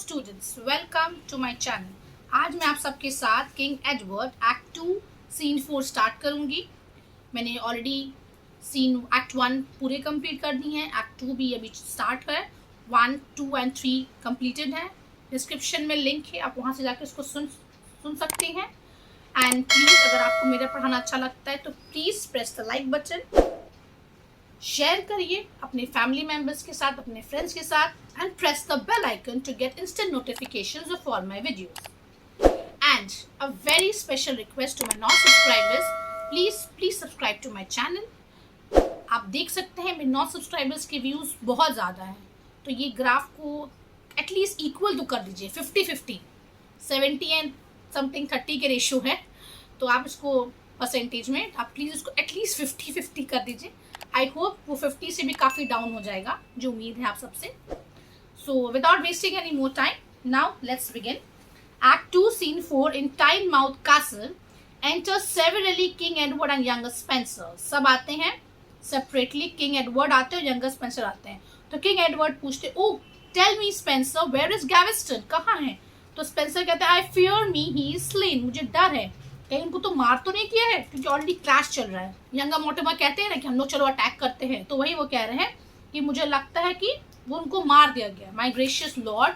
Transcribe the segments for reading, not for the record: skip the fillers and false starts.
Students, welcome to my channel. आज मैं आप सबके साथ King Edward act 2 scene 4 start करूंगी। मैंने ऑलरेडी सीन एक्ट 1 पूरे कंप्लीट कर दी हैं। एक्ट 2 भी अभी स्टार्ट है। 1, 2 एंड 3 कंप्लीटेड है। डिस्क्रिप्शन में लिंक है, आप वहां से जाकर इसको सुन सकते हैं। एंड प्लीज़, अगर आपको मेरा पढ़ाना अच्छा लगता है तो please press the like button, share करिए अपने फैमिली मेम्बर्स के साथ, अपने फ्रेंड्स के साथ, and press the bell icon to get instant notifications of all my videos. And a very special request to my non-subscribers, please subscribe to my channel. आप देख सकते हैं मेरे non-subscribers के व्यूज़ बहुत ज़्यादा हैं, तो ये ग्राफ को एटलीस्ट इक्वल तो कर दीजिए। 50-50, 70 एंड समथिंग 30 के रेशियो है, तो आप इसको परसेंटेज में आप प्लीज़ इसको एटलीस्ट 50-50 कर दीजिए। आई होप वो 50 से भी काफ़ी डाउन हो जाएगा, जो उम्मीद है आप सबसे। So without wasting any more time, now let's begin. Act 2, Scene 4 in Tynemouth Castle. Enter severally King Edward and younger Spencer. सब आते हैं separately. King Edward आते हैं और younger Spencer आते हैं। तो King Edward पूछते, oh tell me Spencer, where is Gaveston? कहाँ है? तो Spencer कहते हैं, I fear me, he is slain. मुझे डर है कहीं उनको तो मार तो नहीं किया है, क्योंकि ऑलरेडी क्लैश चल रहा है। यंगर मोर्टिमर कहते हैं ना कि हम लोग चलो अटैक करते हैं, तो वही वो कह रहे हैं कि मुझे लगता है कि वो उनको मार दिया गया, माई ग्रेशियस लॉर्ड।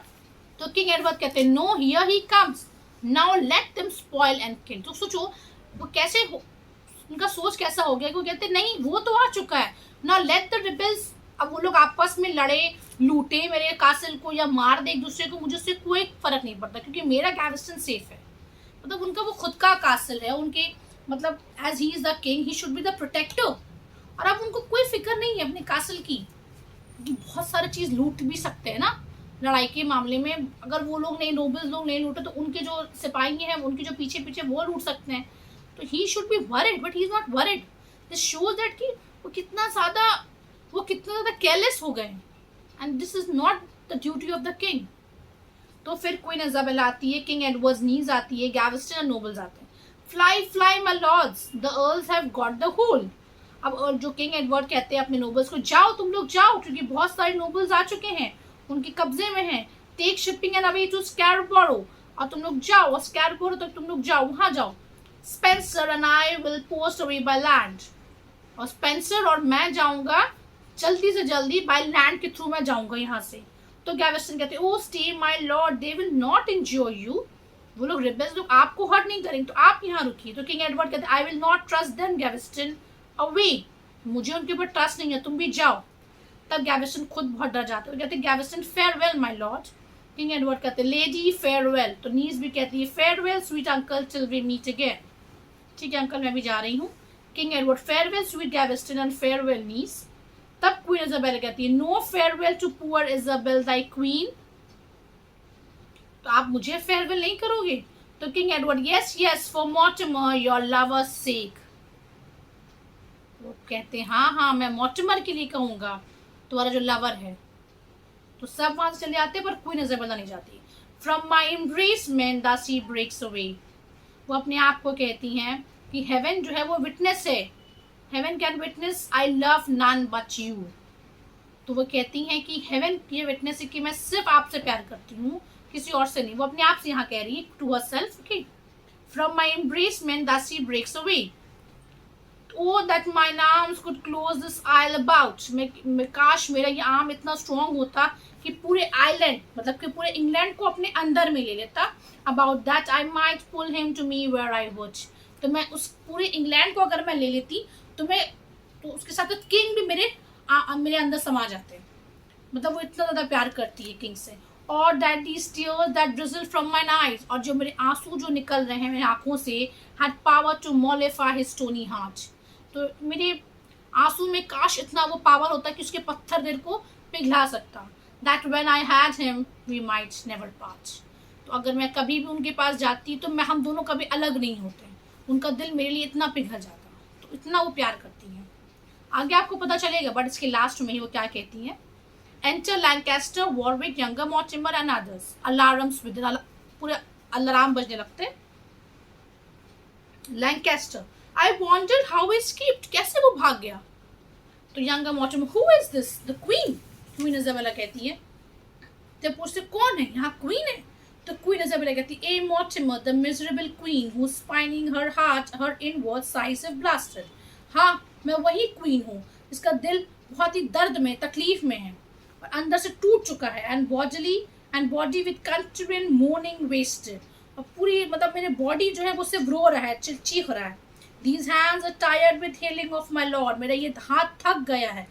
तो किंग एडवर्ड कहते हैं, no here he comes, now let them spoil and kill. तो सोचो वो कैसे उनका सोच कैसा हो गया कि वो कहते नहीं वो तो आ चुका है, नाउ लेट द रिबल्स। अब वो लोग आपस में लड़े, लूटे मेरे कासल को या मार दे एक दूसरे को, मुझे उससे कोई फर्क नहीं पड़ता, क्योंकि मेरा गैवेस्टन सेफ है। मतलब उनका वो खुद का कासल है, उनके मतलब as he is the king he should be the protector. और अब उनको कोई फिक्र नहीं है अपने कासल की, बहुत सारी चीज़ लूट भी सकते हैं ना लड़ाई के मामले में। अगर वो लोग नहीं, नोबल्स लोग नहीं लूटे, तो उनके जो सिपाही हैं, उनके जो पीछे पीछे वो लूट सकते हैं। तो ही should be worried, but he is not worried. This shows that कि वो कितना ज़्यादा केयरलेस हो गए, and this is not the duty of the king. तो फिर क्वीन इजाबेला आती है, किंग एडवर्ड्स नीज आती है, गैवेस्टन और नोबल्स आते हैं। Fly fly my lords, the earls have got the hold. अब और जो किंग एडवर्ड कहते हैं अपने नोबल्स को, जाओ तुम लोग जाओ, क्योंकि बहुत सारे नोबल्स आ चुके हैं, उनके कब्जे में हैं। Take shipping and away to Scarborough, और तुम लोग जाओ, और स्कैरबोरो तक तुम लोग जाओ, वहां जाओ। Spencer and I will post away by land, और स्पेंसर और मैं जाऊंगा जल्दी से जल्दी बाय लैंड के थ्रू मैं जाऊंगा यहाँ से। तो गैवेस्टन कहते हैं, O stay my lord, they will not enjoy you. वो लोग रिबल्स लोग आपको हर्ट नहीं करेंगे, तो आप यहाँ रुकिए। तो किंग एडवर्ड कहते हैं, I will not trust them Gaveston away, मुझे उनके ऊपर ट्रस्ट नहीं है, तुम भी जाओ। तब गैवेस्टन खुद बहुत डर जाते हैं, कहते हैं Gaveston farewell my lord. King Edward कहते हैं, लेडी फेयरवेल। तो नीस भी कहती है, farewell sweet uncle till we meet again. ठीक है अंकल, मैं भी जा रही हूँ। King Edward, farewell sweet Gaveston and farewell niece. तब क्वीन इजाबेला कहती है, no farewell to poor Isabel thy queen. तो आप मुझे फेयरवेल नहीं करोगे? तो King Edward, yes yes for Mortimer your lover's सेक। वो कहते हैं, हाँ हाँ मैं मॉर्टिमर के लिए कहूँगा, तुम्हारा जो लवर है। तो सब वहां से चले जाते हैं, पर क्वीन इजाबेला नहीं जाती। From my embrace man the sea breaks away. वो अपने आप को कहती हैं कि हेवन जो है वो विटनेस है, heaven can witness I love none but you. तो वो कहती हैं कि हेवन ये विटनेस है कि मैं सिर्फ आपसे प्यार करती हूँ, किसी और से नहीं। वो अपने आप से यहाँ कह रही है to herself. Okay, from my embrace man the sea breaks away, oh that mine arms could close this isle about। मैं काश मेरा ये आर्म इतना स्ट्रॉन्ग होता कि पूरे आइलैंड मतलब कि पूरे इंग्लैंड को अपने अंदर में ले लेता। about that I might pull him to me where I would। तो मैं उस पूरे इंग्लैंड को अगर मैं ले लेती तो उसके साथ तो किंग भी मेरे अंदर समा जाते। मतलब वो इतना ज़्यादा प्यार करती है किंग से। और that these tears that drizzle from mine eyes, और जो मेरे आंसू जो निकल रहे हैं मेरी आंखों से, had power to mollify his stony heart। तो मेरे आंसू में काश इतना वो पावर होता कि उसके पत्थर दिल को पिघला सकता। That when I had him we might never part. तो अगर मैं कभी भी उनके पास जाती तो हम दोनों कभी अलग नहीं होते, उनका दिल मेरे लिए इतना पिघल जाता। तो इतना वो प्यार करती हैं। आगे आपको पता चलेगा, बट इसके लास्ट में ही वो क्या कहती हैं। Enter Lancaster, Warwick, younger Mortimer and others. Alarms with पूरे अलार्म बजने लगते। Lancaster, I wondered how he escaped। कैसे वो भाग गया? तो younger Mortimer, who is this? The queen। क्वीन इजाबेला कहती है, जब पूछते कौन है यहाँ, क्वीन है, तो क्वीन इजाबेला कहती ah Mortimer the miserable queen whose pining her heart her inward sighs have blasted. हाँ, मैं वही क्वीन हूँ जिसका दिल बहुत ही दर्द में, तकलीफ में है और अंदर से टूट चुका है, and body with continual mourning wasted, और पूरी मतलब मेरे बॉडी जो है वो सिर्फ रो रहा है, चीख रहा है। These hands are tired with healing of my lord, मेरा ये हाथ थक गया है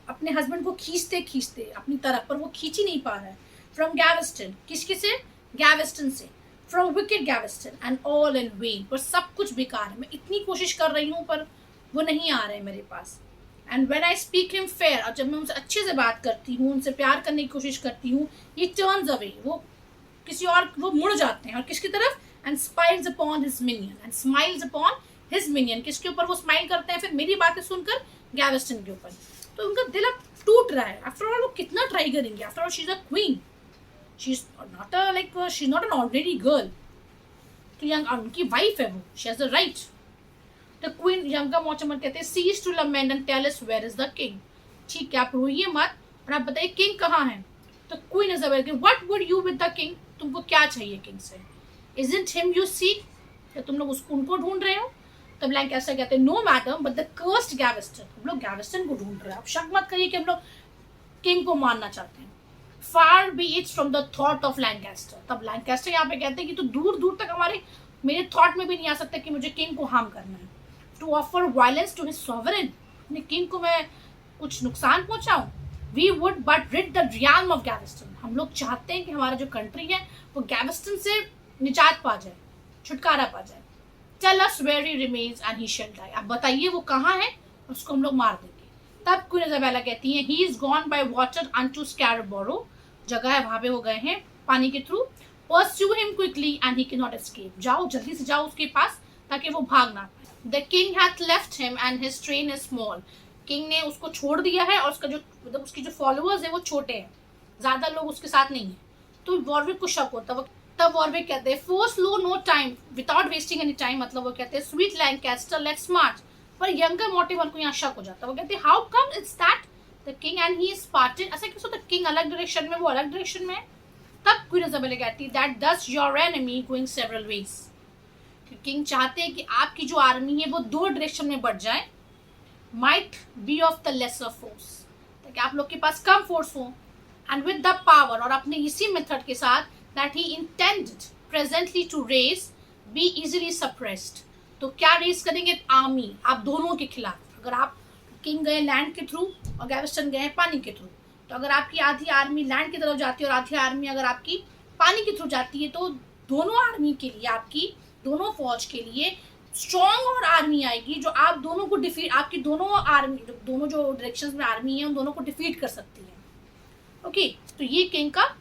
अपने हस्बैंड को खींचते खींचते अपनी तरफ, पर वो खींच ही नहीं पा रहा है। फ्रॉम गैवेस्टन, किसके से, गैवेस्टन से, from wicked Gaveston and all in vain, पर सब कुछ बेकार है, मैं इतनी कोशिश कर रही हूँ पर वो नहीं आ रहे मेरे पास। And when I speak him fair, और जब मैं उनसे अच्छे से बात करती हूँ, उनसे प्यार करने की कोशिश करती हूँ, ये टर्न्स अवे, वो किसी और, वो मुड़ जाते हैं और किसकी तरफ, and smiles upon his minion, and smiles upon his minion, किसके ऊपर वो स्माइल करते हैं फिर मेरी बातें सुनकर, गैवेस्टन के ऊपर। तो उनका दिल अब टूट रहा है। आफ्टर ऑल वो कितना ट्राई करेंगे, after all she is a queen, she is not a like, she is not an ordinary girl, तो यंग उनकी वाइफ है वो, she has the right. The queen, younger Mortimer कहते हैं cease to lament and tell us where is the king, ठीक है आप रोइए मत और आप बताइए किंग कहाँ है। तो Queen Isabella, what would you with the king, तुमको क्या चाहिए किंग से, इजंट हिम यू सीक, क्या तुम लोग उसको उनको ढूंढ रहे हो। तब लैंकास्टर कहते हैं no madam but the cursed Gaveston, हम लोग गैवेस्टन को ढूंढ रहे हैं, आप शक मत करिए कि हम लोग किंग को मारना चाहते हैं। Far be it from the thought of Lancaster, तब लैंकास्टर यहाँ पे कहते हैं कि तो दूर दूर तक हमारे मेरे थॉट में भी नहीं आ सकता कि मुझे किंग को हार्म करना है। To offer violence to his sovereign, अपने किंग को मैं कुछ नुकसान पहुंचाऊं। We would but rid the realm of Gaveston, हम लोग चाहते हैं कि हमारा जो कंट्री है वो गैवेस्टन से निजात पा जाए, छुटकारा पा जाए। Tell us where he remains and he shall die, आप बताइए वो कहाँ है, उसको हम लोग मार देंगे। तब क्वीन इजाबेला कहती हैं he is gone by water unto Scarborough, जगह है वहाँ पे वो गए हैं पानी के through. Pursue him quickly and he cannot escape, जाओ जल्दी से जाओ उसके पास ताकि वो भाग ना पाए। The king hath left him and his train is small, king ने उसको छोड़ दिया है और उसका जो मतलब उसकी जो फॉलोअर्स है वो छोटे हैं, ज्यादा लोग उसके साथ नहीं है। तो वॉरविक को शक होता है, तब वॉरविक कहते हैं forslow no time without wasting any time, मतलब वो कहते हैं स्वीट लैंकास्टर लेट्स मार्च। पर यंगर मॉर्टिमर को यहाँ शक हो जाता है, वो कहते हैं how come it's that the king and he is parted, ऐसा कैसे होता है किंग अलग डायरेक्शन में वो अलग डायरेक्शन में है। तब क्वीन इजाबेला कहती है दैट दस your enemy going several ways, king चाहते हैं कि आपकी जो आर्मी है वो दो डायरेक्शन में बढ़ जाए, might be of the lesser force, ताकि आप लोग के पास कम फोर्स हो, एंड विद द पावर, और अपने इसी मेथड के साथ that he intended presently to raise be easily suppressed। तो क्या रेस करेंगे, आर्मी आप दोनों के खिलाफ। अगर आप किंग गए लैंड के थ्रू और गैवेस्टन गए पानी के थ्रू, तो अगर आपकी आधी आर्मी लैंड की तरफ जाती है और आधी आर्मी अगर आपकी पानी के थ्रू जाती है, तो दोनों आर्मी के लिए, आपकी दोनों फौज के लिए स्ट्रॉन्ग और आर्मी आएगी जो आप दोनों को डिफीट, आपकी दोनों आर्मी, दोनों जो डायरेक्शन में आर्मी है उन दोनों को डिफीट कर सकती है। ओके, तो ये किंग का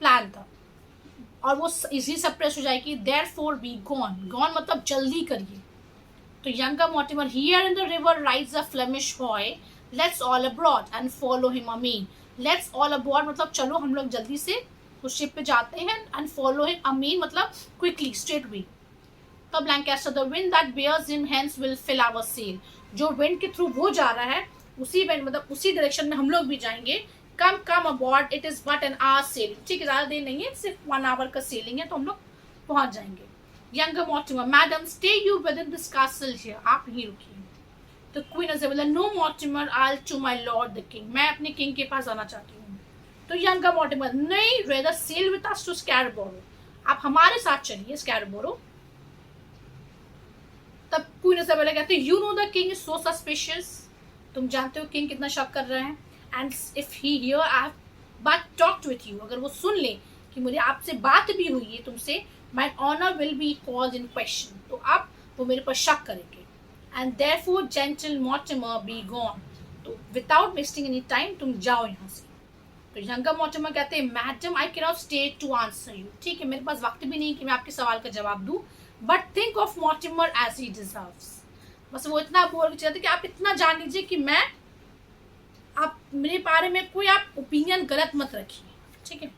प्लान था और वो इजी सप्रेस हो जाएगी। देयरफॉर बी गॉन, गॉन मतलब जल्दी करिए। तो younger Mortimer, here in the river rides a Flemish boy, let's all abroad and follow him amain. Let's all abroad मतलब चलो हम लोग जल्दी से उस शिप पे जाते हैं, एंड फॉलो हिम अमीन मतलब क्विकली स्ट्रेट वे। तब Lancaster, the wind that bears him hence will fill our sail, जो विंड के थ्रू वो जा रहा है उसी विंड मतलब उसी डायरेक्शन में हम लोग भी जाएंगे। Come come aboard, it is but an hour sailing, ठीक है ज़्यादा देर नहीं है, सिर्फ 1 आवर का सेलिंग है तो हम लोग पहुंच जाएंगे। Younger Mortimer, madam stay you within this castle here, आप यहीं रुकिए। तो Queen Isabella, no Mortimer I to my lord the king, मैं अपने किंग के पास जाना चाहती हूँ। तो यंगर मॉर्टिमर, नहीं rather sail with us to Scarborough, आप हमारे साथ चलिए स्कैरबोरो। तब क्वीन इजाबेला कहते हैं you know the king is so suspicious, तुम जानते हो किंग कितना शक कर रहे हैं। And if he here I have but talked with you, अगर वो सुन ले कि मुझे आपसे बात भी हुई है तुमसे, my honour will be called in question, तो आप वो मेरे पर शक करेंगे। And therefore gentle Mortimer be gone, तो विदाउट वेस्टिंग एनी टाइम तुम जाओ यहाँ से। तो यंगर मॉर्टिमर कहते हैं madam I cannot stay to answer you, ठीक है मेरे पास वक्त भी नहीं कि मैं आपके सवाल का जवाब दूँ, but think of Mortimer as he deserves, बस वो इतना बोल के चाहते कि आप इतना जान लीजिए कि मैं, आप मेरे बारे में कोई आप ओपिनियन गलत मत रखिए, ठीक है,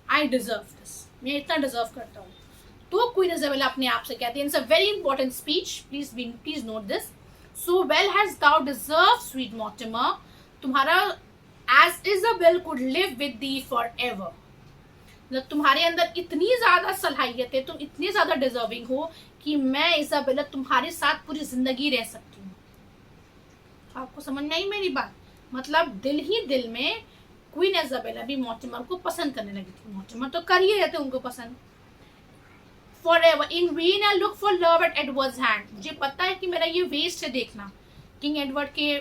आई डिजर्व दिस, मैं इतना डिजर्व करता हूँ। तो क्वीन इजाबेला अपने आप से कहती है, it's a very important speech, please note this, so well has thou deserve sweet Mortimer, तुम्हारा as Isabel could live with thee forever, मतलब तुम्हारे अंदर इतनी ज्यादा सलाहियत है, तुम इतने ज्यादा डिजर्विंग हो कि मैं इजाबेला तुम्हारे साथ पूरी जिंदगी रह सकती हूँ। आपको समझ में आई मेरी बात? मतलब दिल ही दिल में क्वीन इजाबेला भी मॉर्टिमर को पसंद करने लगी थी। मॉर्टिमर तो कर ही रहते उनको पसंद। Forever in vain I look for love at Edward's hand, मुझे पता है कि मेरा ये वेस्ट है देखना किंग एडवर्ड के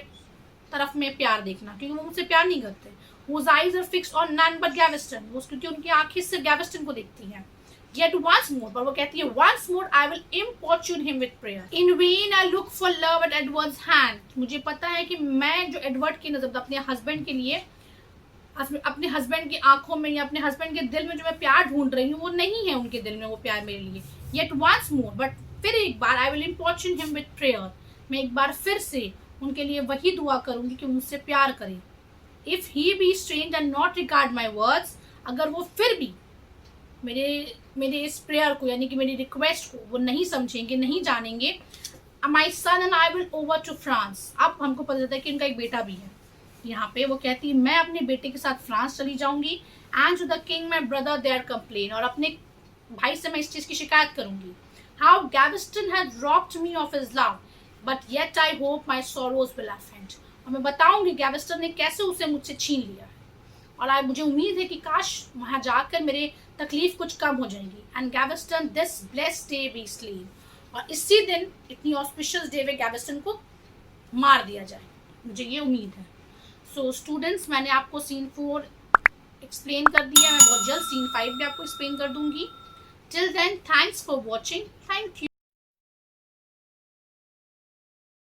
तरफ में प्यार देखना, क्योंकि वो मुझसे प्यार नहीं करते। Whose eyes are fixed on none but Gaveston, वो क्योंकि उनकी आंखें सिर्फ गैवेस्टन को देखती हैं। Yet once more, पर वो कहती है once more I will importune him with prayer. In vain I look for love at Edward's hand, मुझे पता है कि मैं जो एडवर्ड की नजर अपने हस्बैंड के लिए, अपने हस्बैंड की आंखों में या अपने हस्बैंड के दिल में जो मैं प्यार ढूंढ रही हूँ वो नहीं है उनके दिल में वो प्यार मेरे लिए। Yet once more, बट फिर एक बार I will importune him with prayer, मैं एक बार फिर से उनके लिए वही दुआ करूंगी कि मुझसे प्यार करें। If he be strange and not regard my words, अगर वो फिर भी मेरे इस प्रेयर को यानी कि मेरी रिक्वेस्ट को वो नहीं समझेंगे, नहीं जानेंगे, my son and I will over to France, अब हमको पता चलता है कि उनका एक बेटा भी है। यहाँ पे वो कहती है मैं अपने बेटे के साथ फ्रांस चली जाऊंगी, and to the king my brother there complain, और अपने भाई से मैं इस चीज की शिकायत करूंगी। How Gaveston had robbed me of his love, but yet I hope my sorrows will offend, और मैं बताऊंगी गैवेस्टन ने कैसे उसे मुझसे छीन लिया है, और मुझे उम्मीद है कि काश वहां जाकर मेरे तकलीफ कुछ कम हो जाएंगी। And Gaveston this blessed day be slain, और इसी दिन इतनी ऑस्पिशियस डे में गैवेस्टन को मार दिया जाए, मुझे ये उम्मीद है। सो स्टूडेंट्स, मैंने आपको सीन 4 एक्सप्लेन कर दिया, मैं बहुत जल्द सीन 5 भी आपको एक्सप्लेन कर दूंगी। Till then, thanks for watching, thank you.